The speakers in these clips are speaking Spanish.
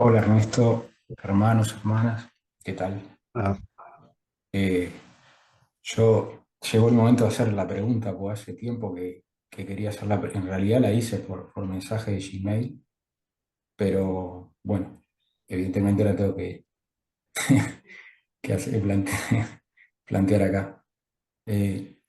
Hola Ernesto, hermanos, hermanas, ¿qué tal? Ah, Eh, yo llegó el momento de hacer la pregunta, porque hace tiempo que quería hacerla, en realidad la hice por mensaje de Gmail, pero bueno, evidentemente la tengo plantear acá. Eh,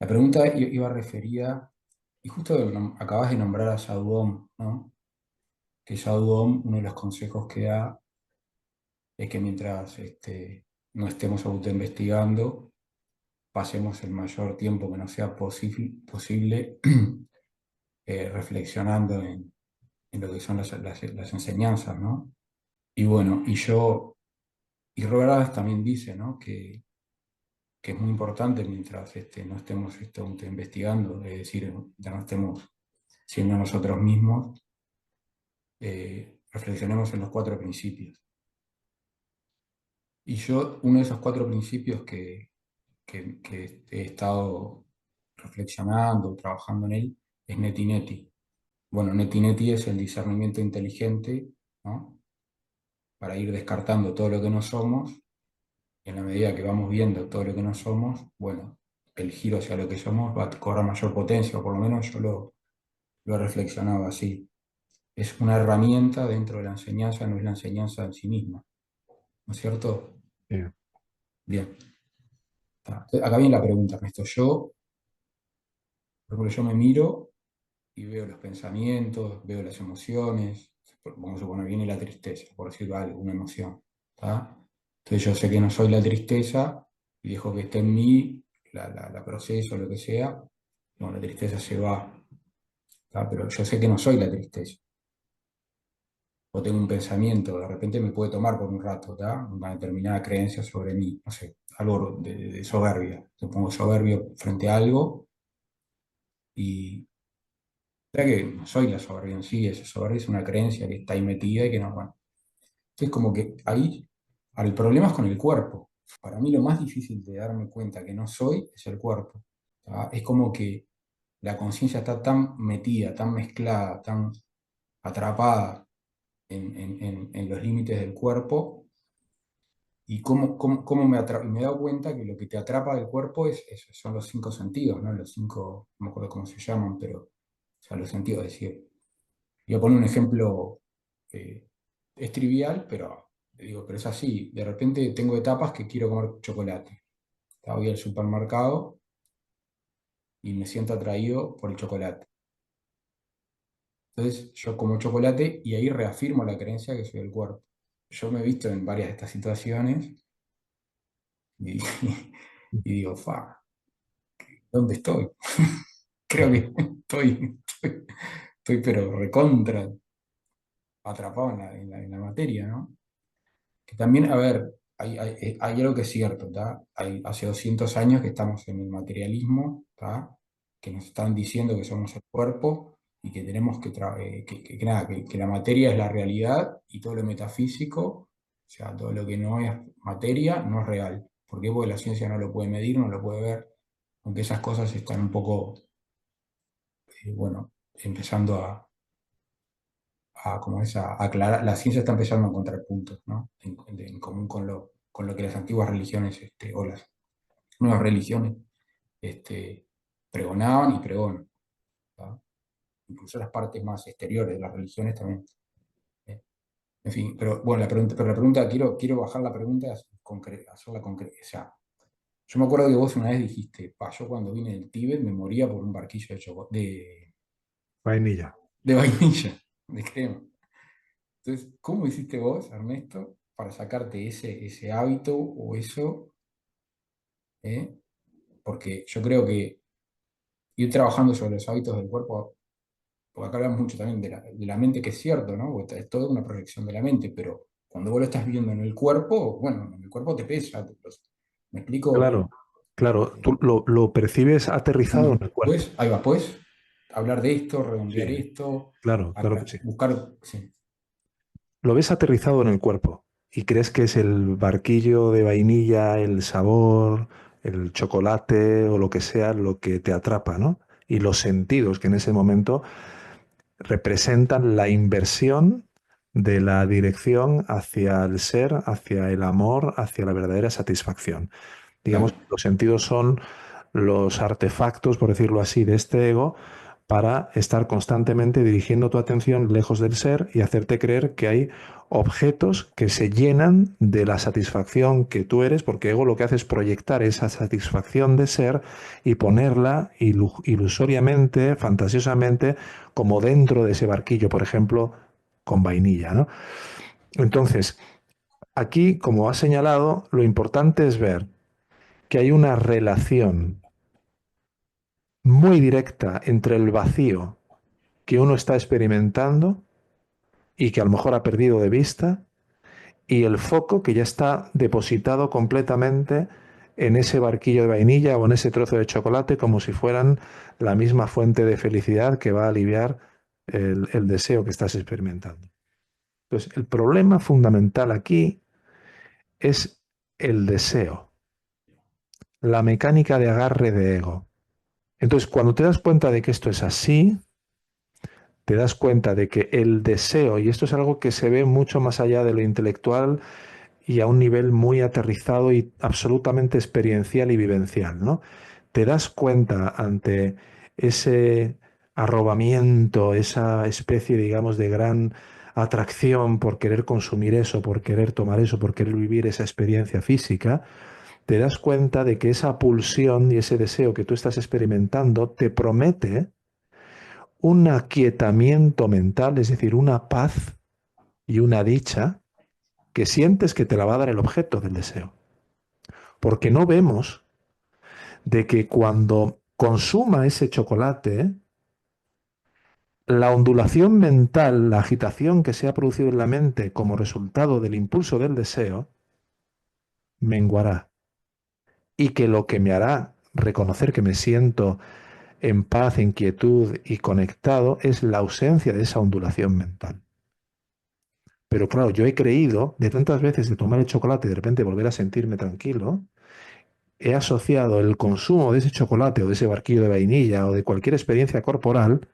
la pregunta iba referida, y justo acabas de nombrar a Sadhuom, ¿no? Que Sadhuom, uno de los consejos que da es que mientras no estemos autoinvestigando, pasemos el mayor tiempo que nos sea posible reflexionando en lo que son las enseñanzas, ¿no? Y bueno, y Robert Adams también dice, ¿no? Que es muy importante mientras no estemos investigando, es decir, ya no estemos siendo nosotros mismos, reflexionemos en los cuatro principios. Y yo, uno de esos cuatro principios que he estado reflexionando, trabajando en él, es Neti Neti. Bueno, Neti Neti es el discernimiento inteligente, ¿no? Para ir descartando todo lo que no somos, y en la medida que vamos viendo todo lo que no somos, bueno, el giro hacia lo que somos va a cobrar mayor potencia, o por lo menos yo lo he reflexionado así. Es una herramienta dentro de la enseñanza, no es la enseñanza en sí misma, ¿no es cierto? sí. Bien. Acá viene la pregunta, Ernesto. Por ejemplo, yo me miro y veo los pensamientos, veo las emociones, vamos a suponer, viene la tristeza, por decir algo, una emoción, ¿tá? Entonces yo sé que no soy la tristeza y dejo que esté en mí, la proceso, lo que sea, no, la tristeza se va, ¿tá? Pero yo sé que no soy la tristeza. O tengo un pensamiento, de repente me puede tomar por un rato, ¿tá? Una determinada creencia sobre mí, no sé, algo de soberbia. Me pongo soberbio frente a algo y ya que no soy la soberbia en sí, esa soberbia es una creencia que está ahí metida y que no, bueno. Es como que ahí, el problema es con el cuerpo. Para mí lo más difícil de darme cuenta que no soy es el cuerpo. ¿Tá? Es como que la conciencia está tan metida, tan mezclada, tan atrapada en los límites del cuerpo y cómo me he dado cuenta que lo que te atrapa del cuerpo son los cinco sentidos, ¿no? Los cinco, no me acuerdo cómo se llaman, pero o sea, los sentidos, es decir. Voy a poner un ejemplo, es trivial, pero digo, pero es así. De repente tengo etapas que quiero comer chocolate. Voy al supermercado y me siento atraído por el chocolate. Entonces yo como chocolate y ahí reafirmo la creencia que soy el cuerpo. Yo me he visto en varias de estas situaciones y, y digo, ¿dónde estoy? Creo que estoy pero recontra atrapado en la materia, ¿no? Que también, a ver, hay algo que es cierto, ¿tá? Hace 200 años que estamos en el materialismo, ¿tá? Que nos están diciendo que somos el cuerpo y que tenemos que nada, que la materia es la realidad y todo lo metafísico, o sea, todo lo que no es materia, no es real. ¿Por qué? Porque la ciencia no lo puede medir, no lo puede ver, aunque esas cosas están un poco, bueno, empezando como es, a aclarar, la ciencia está empezando a encontrar puntos, ¿no? En común con lo que las antiguas religiones, o las nuevas religiones, este, pregonaban y pregonan, ¿tá? Incluso las partes más exteriores de las religiones también. ¿Eh? En fin, pero bueno, pero la pregunta, quiero bajar la pregunta, hacerla concreta. O sea, yo me acuerdo que vos una vez dijiste, yo cuando vine del Tíbet me moría por un barquillo Vainilla. de vainilla, de crema. Entonces, ¿cómo hiciste vos, Ernesto, para sacarte ese hábito o eso? ¿Eh? Porque yo creo que ir trabajando sobre los hábitos del cuerpo, porque acá hablamos mucho también de la mente, que es cierto, ¿no? Porque es toda una proyección de la mente, pero cuando vos lo estás viendo en el cuerpo, bueno, en el cuerpo te pesa. ¿Me explico? Claro, claro. Eh, Tú lo percibes aterrizado en el cuerpo. pues, ahí va, pues, hablar de esto, redondear Sí, esto, claro, claro que sí. buscar, sí, Lo ves aterrizado en el cuerpo y crees que es el barquillo de vainilla, el sabor, el chocolate o lo que sea lo que te atrapa, ¿no? Y los sentidos que en ese momento representan la inversión de la dirección hacia el ser, hacia el amor, hacia la verdadera satisfacción. Digamos, Claro, los sentidos son los artefactos, por decirlo así, de este ego para estar constantemente dirigiendo tu atención lejos del ser y hacerte creer que hay objetos que se llenan de la satisfacción que tú eres, porque ego lo que hace es proyectar esa satisfacción de ser y ponerla ilusoriamente, fantasiosamente, como dentro de ese barquillo, por ejemplo, con vainilla, ¿no? Entonces, aquí, como has señalado, lo importante es ver que hay una relación muy directa entre el vacío que uno está experimentando y que a lo mejor ha perdido de vista y el foco que ya está depositado completamente en ese barquillo de vainilla o en ese trozo de chocolate como si fueran la misma fuente de felicidad que va a aliviar el deseo que estás experimentando. Entonces, el problema fundamental aquí es el deseo, la mecánica de agarre de ego. Entonces, cuando te das cuenta de que esto es así, te das cuenta de que el deseo, y esto es algo que se ve mucho más allá de lo intelectual y a un nivel muy aterrizado y absolutamente experiencial y vivencial, ¿no? Te das cuenta ante ese arrobamiento, esa especie, digamos, de gran atracción por querer consumir eso, por querer tomar eso, por querer vivir esa experiencia física, te das cuenta de que esa pulsión y ese deseo que tú estás experimentando te promete un aquietamiento mental, es decir, una paz y una dicha que sientes que te la va a dar el objeto del deseo. Porque no vemos de que cuando consuma ese chocolate, la ondulación mental, la agitación que se ha producido en la mente como resultado del impulso del deseo, menguará. Y que lo que me hará reconocer que me siento en paz, en quietud y conectado es la ausencia de esa ondulación mental. Pero claro, yo he creído, de tantas veces de tomar el chocolate y de repente volver a sentirme tranquilo, he asociado el consumo de ese chocolate o de ese barquillo de vainilla o de cualquier experiencia corporal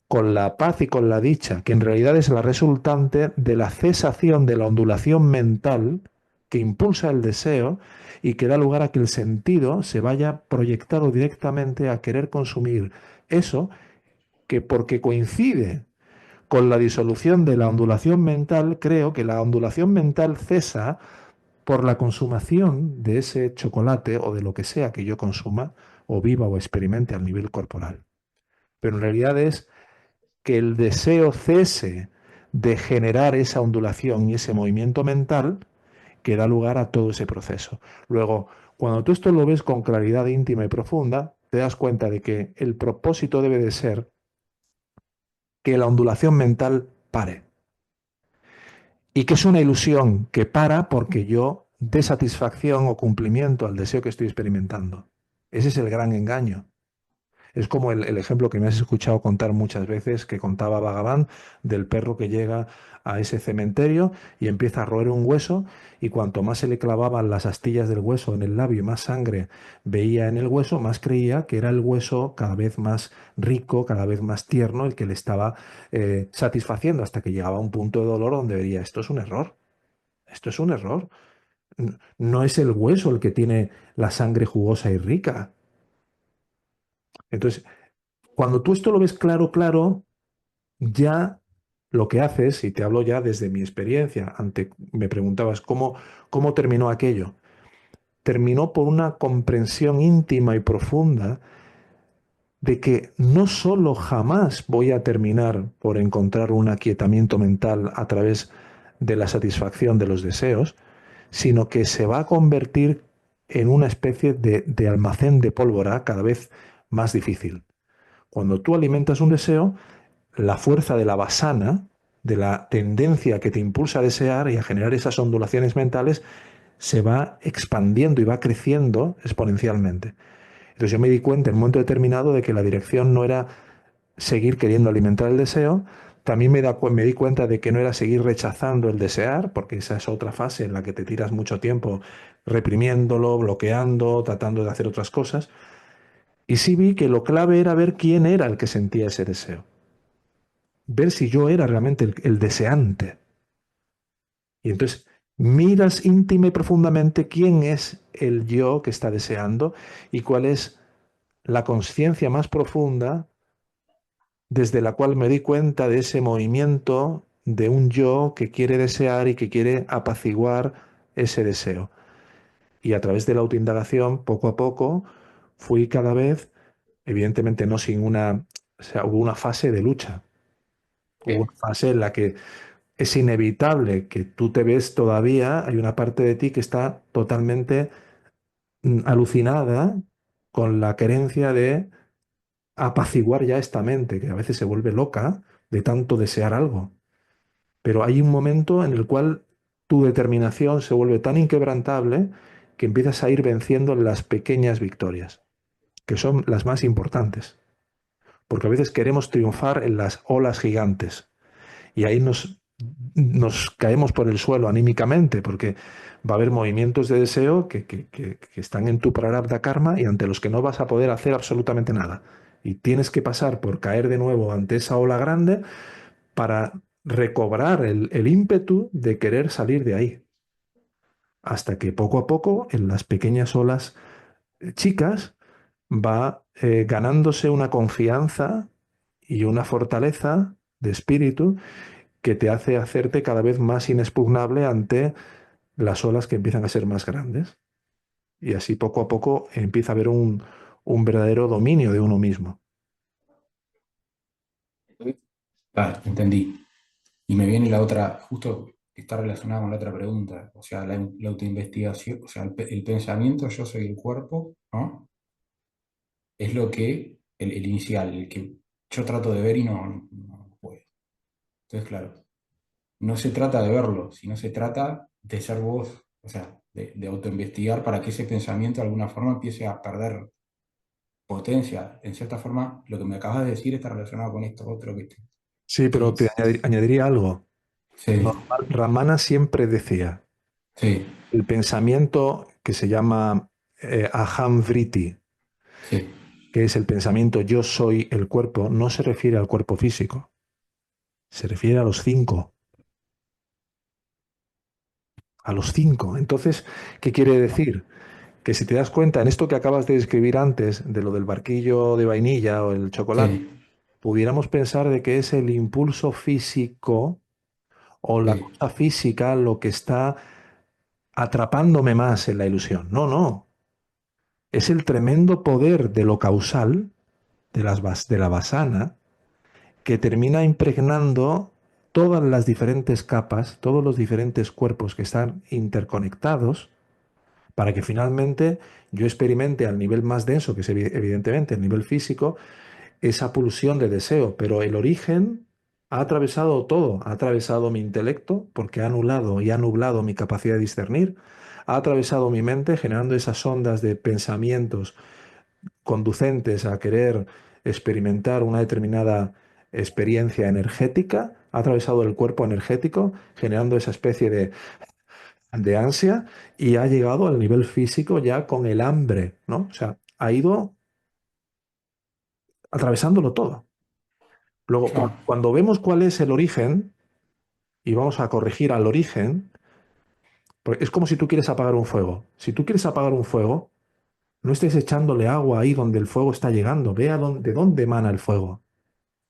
con la paz y con la dicha, que en realidad es la resultante de la cesación de la ondulación mental que impulsa el deseo y que da lugar a que el sentido se vaya proyectado directamente a querer consumir eso que porque coincide con la disolución de la ondulación mental, creo que la ondulación mental cesa por la consumación de ese chocolate o de lo que sea que yo consuma o viva o experimente a nivel corporal. Pero en realidad es que el deseo cese de generar esa ondulación y ese movimiento mental que da lugar a todo ese proceso. Luego, cuando tú esto lo ves con claridad íntima y profunda, te das cuenta de que el propósito debe de ser que la ondulación mental pare. Y que es una ilusión que para porque yo dé satisfacción o cumplimiento al deseo que estoy experimentando. Ese es el gran engaño. Es como el ejemplo que me has escuchado contar muchas veces, que contaba Bhagavan, del perro que llega a ese cementerio y empieza a roer un hueso y cuanto más se le clavaban las astillas del hueso en el labio y más sangre veía en el hueso, más creía que era el hueso cada vez más rico, cada vez más tierno, el que le estaba satisfaciendo hasta que llegaba a un punto de dolor donde vería, esto es un error, esto es un error. No es el hueso el que tiene la sangre jugosa y rica. Entonces, cuando tú esto lo ves claro, claro, ya lo que haces, y te hablo ya desde mi experiencia, me preguntabas cómo terminó aquello. Terminó por una comprensión íntima y profunda de que no solo jamás voy a terminar por encontrar un aquietamiento mental a través de la satisfacción de los deseos, sino que se va a convertir en una especie de almacén de pólvora cada vez más difícil. Cuando tú alimentas un deseo, la fuerza de la vasana, de la tendencia que te impulsa a desear y a generar esas ondulaciones mentales, se va expandiendo y va creciendo exponencialmente. Entonces yo me di cuenta en un momento determinado de que la dirección no era seguir queriendo alimentar el deseo, también me di cuenta de que no era seguir rechazando el desear, porque esa es otra fase en la que te tiras mucho tiempo reprimiéndolo, bloqueando, tratando de hacer otras cosas. Y sí vi que lo clave era ver quién era el que sentía ese deseo. ver si yo era realmente el deseante. Y entonces miras íntima y profundamente quién es el yo que está deseando y cuál es la conciencia más profunda desde la cual me di cuenta de ese movimiento de un yo que quiere desear y que quiere apaciguar ese deseo. Y a través de la autoindagación, poco a poco, fui cada vez, evidentemente no sin una, o sea, hubo una fase de lucha, hubo una Bien. fase en la que es inevitable que tú te ves todavía, hay una parte de ti que está totalmente alucinada con la querencia de apaciguar ya esta mente, que a veces se vuelve loca de tanto desear algo. Pero hay un momento en el cual tu determinación se vuelve tan inquebrantable que empiezas a ir venciendo las pequeñas victorias, que son las más importantes. Porque a veces queremos triunfar en las olas gigantes y ahí nos caemos por el suelo anímicamente, porque va a haber movimientos de deseo que están en tu prarabdha karma y ante los que no vas a poder hacer absolutamente nada. Y tienes que pasar por caer de nuevo ante esa ola grande para recobrar el ímpetu de querer salir de ahí. Hasta que poco a poco, en las pequeñas olas chicas, va ganándose una confianza y una fortaleza de espíritu que te hace hacerte cada vez más inexpugnable ante las olas que empiezan a ser más grandes. Y así poco a poco empieza a haber un verdadero dominio de uno mismo. Vale, entendí. Y me viene la otra, justo que está relacionada con la otra pregunta, o sea, la autoinvestigación, o sea, el pensamiento yo soy el cuerpo, ¿no? Es lo que, el inicial, el que yo trato de ver y no puedo. Entonces, claro, no se trata de verlo, sino se trata de ser vos, o sea, de autoinvestigar para que ese pensamiento de alguna forma empiece a perder potencia. En cierta forma, lo que me acabas de decir está relacionado con esto otro que Sí, pero estoy. te añadiría algo. Sí, Ramana siempre decía, sí, el pensamiento que se llama aham vritti, sí, que es el pensamiento yo soy el cuerpo, no se refiere al cuerpo físico, se refiere a los cinco, a los cinco. Entonces, ¿qué quiere decir? Que si te das cuenta en esto que acabas de describir antes, de lo del barquillo de vainilla o el chocolate, sí, pudiéramos pensar de que es el impulso físico o la sí. cosa física lo que está atrapándome más en la ilusión. No, no. Es el tremendo poder de lo causal, de la vasana, que termina impregnando todas las diferentes capas, todos los diferentes cuerpos que están interconectados, para que finalmente yo experimente al nivel más denso, que es evidentemente el nivel físico, esa pulsión de deseo. Pero el origen ha atravesado todo, ha atravesado mi intelecto, porque ha anulado y ha nublado mi capacidad de discernir, ha atravesado mi mente generando esas ondas de pensamientos conducentes a querer experimentar una determinada experiencia energética, ha atravesado el cuerpo energético, generando esa especie de ansia y ha llegado al nivel físico ya con el hambre, ¿no? O sea, ha ido atravesándolo todo. Luego, Yo, cuando vemos cuál es el origen y vamos a corregir al origen, porque es como si tú quieres apagar un fuego. Si tú quieres apagar un fuego, no estés echándole agua ahí donde el fuego está llegando. Ve de dónde emana el fuego.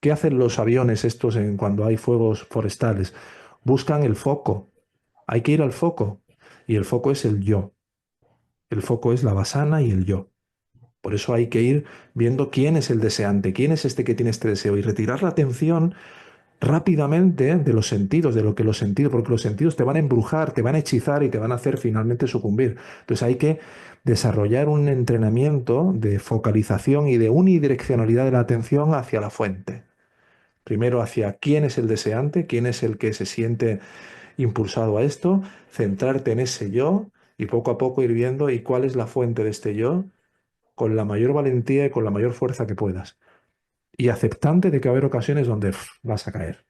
¿Qué hacen los aviones estos cuando hay fuegos forestales? Buscan el foco. Hay que ir al foco. Y el foco es el yo. El foco es la vasana y el yo. Por eso hay que ir viendo quién es el deseante, quién es este que tiene este deseo y retirar la atención rápidamente de los sentidos, de lo que los sentidos, porque los sentidos te van a embrujar, te van a hechizar y te van a hacer finalmente sucumbir. Entonces hay que desarrollar un entrenamiento de focalización y de unidireccionalidad de la atención hacia la fuente. Primero hacia quién es el deseante, quién es el que se siente impulsado a esto, centrarte en ese yo y poco a poco ir viendo y cuál es la fuente de este yo con la mayor valentía y con la mayor fuerza que puedas. Y aceptante de que va a haber ocasiones donde vas a caer.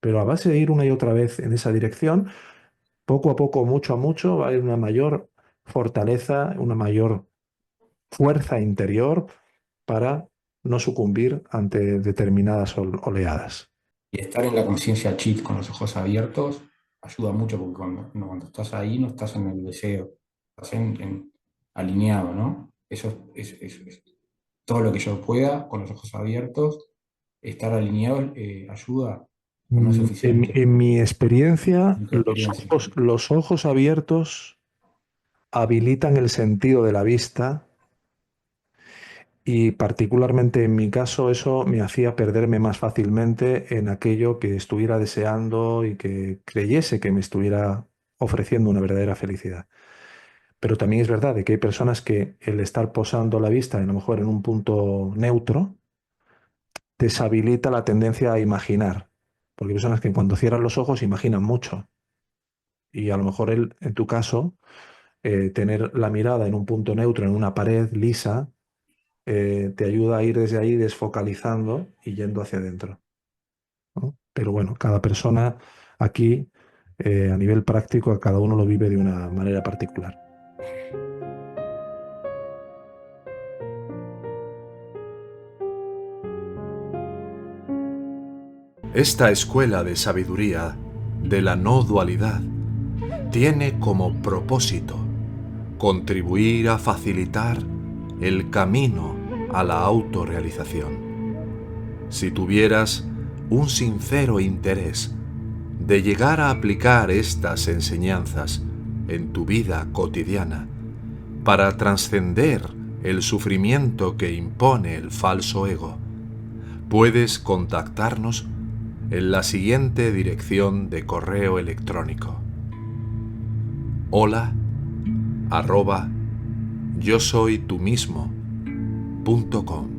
Pero a base de ir una y otra vez en esa dirección, poco a poco, mucho a mucho, va a haber una mayor fortaleza, una mayor fuerza interior para no sucumbir ante determinadas oleadas. Y estar en la conciencia chit con los ojos abiertos ayuda mucho porque cuando estás ahí no estás en el deseo, estás alineado, ¿no? Eso es todo lo que yo pueda con los ojos abiertos, estar alineado ayuda, pero no es suficiente. En mi experiencia, En tu experiencia. los ojos abiertos habilitan el sentido de la vista y particularmente en mi caso eso me hacía perderme más fácilmente en aquello que estuviera deseando y que creyese que me estuviera ofreciendo una verdadera felicidad. Pero también es verdad de que hay personas que el estar posando la vista, a lo mejor en un punto neutro, deshabilita la tendencia a imaginar. Porque hay personas que cuando cierran los ojos imaginan mucho. Y a lo mejor en tu caso, tener la mirada en un punto neutro, en una pared lisa, te ayuda a ir desde ahí desfocalizando y yendo hacia adentro, ¿no? Pero bueno, cada persona aquí, a nivel práctico, cada uno lo vive de una manera particular. Esta escuela de sabiduría de la no dualidad tiene como propósito contribuir a facilitar el camino a la autorrealización. Si tuvieras un sincero interés de llegar a aplicar estas enseñanzas en tu vida cotidiana para trascender el sufrimiento que impone el falso ego, puedes contactarnos en la siguiente dirección de correo electrónico: hola@yosoytumismo.com.